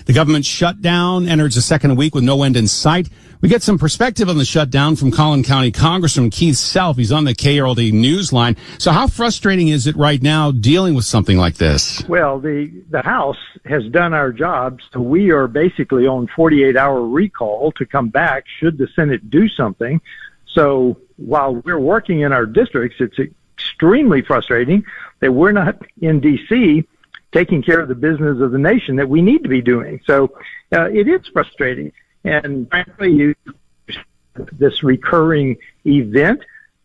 The government shutdown enters a second week with no end in sight. We get some perspective on the shutdown from Collin County Congressman Keith Self. He's on the KRLD Newsline. So how frustrating is it right now dealing with something like this? Well, the House has done our job, so we are basically on 48-hour recall to come back should the Senate do something. So while we're working in our districts, it's extremely frustrating that we're not in D.C. taking care of the business of the nation that we need to be doing. So it is frustrating. And frankly, this recurring event,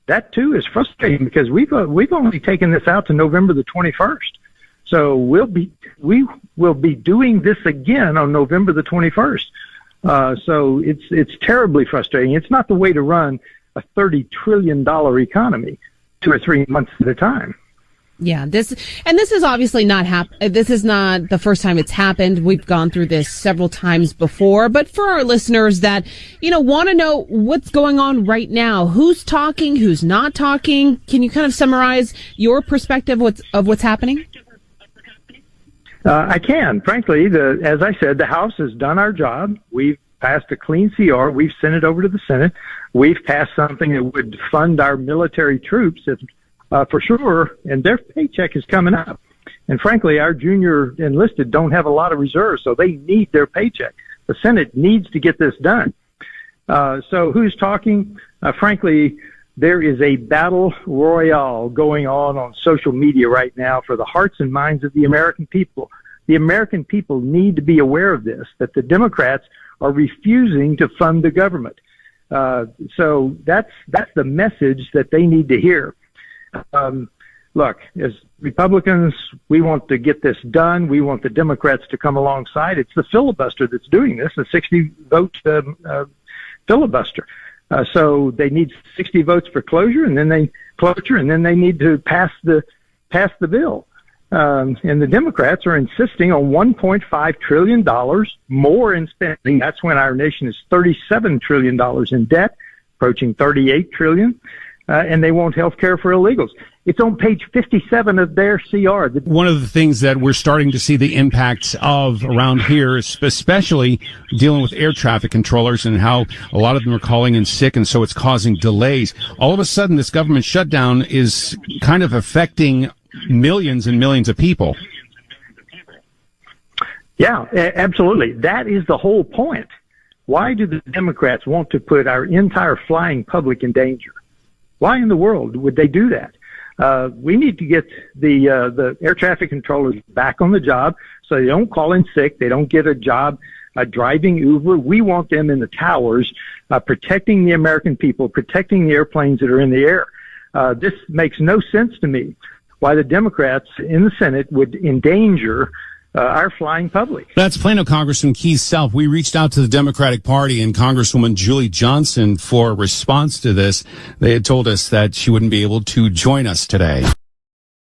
that too is frustrating because we've only taken this out to November the 21st. So we will be doing this again on November the 21st. So it's terribly frustrating. It's not the way to run a $30 trillion economy 2 or 3 months at a time. Yeah, this is obviously this is not the first time it's happened. We've gone through this several times before, but for our listeners that, want to know what's going on right now, who's talking, who's not talking, can you kind of summarize your perspective of what's happening? I can. Frankly, as I said, the House has done our job. We've passed a clean CR. We've sent it over to the Senate. We've passed something that would fund our military troops for sure, and their paycheck is coming up. And frankly, our junior enlisted don't have a lot of reserves, so they need their paycheck. The Senate needs to get this done. So who's talking? Frankly, there is a battle royale going on social media right now for the hearts and minds of the American people. The American people need to be aware of this, that the Democrats are refusing to fund the government. So that's the message that they need to hear. Look, as Republicans, we want to get this done. We want the Democrats to come alongside. It's the filibuster that's doing this, a 60-vote filibuster. So they need 60 votes for closure, and then they need to pass the bill. And the Democrats are insisting on $1.5 trillion more in spending. That's when our nation is $37 trillion in debt, approaching $38 trillion. And they want health care for illegals. It's on page 57 of their CR. One of the things that we're starting to see the impacts of around here is especially dealing with air traffic controllers and how a lot of them are calling in sick, and so it's causing delays. All of a sudden, this government shutdown is kind of affecting millions and millions of people. Yeah, absolutely. That is the whole point. Why do the Democrats want to put our entire flying public in danger? Why in the world would they do that? We need to get the air traffic controllers back on the job so they don't call in sick. They don't get a job driving Uber. We want them in the towers, protecting the American people, protecting the airplanes that are in the air. This makes no sense to me why the Democrats in the Senate would endanger our flying public. That's Plano Congressman Keith Self. We reached out to the Democratic Party and Congresswoman Julie Johnson for a response to this. They had told us that she wouldn't be able to join us today.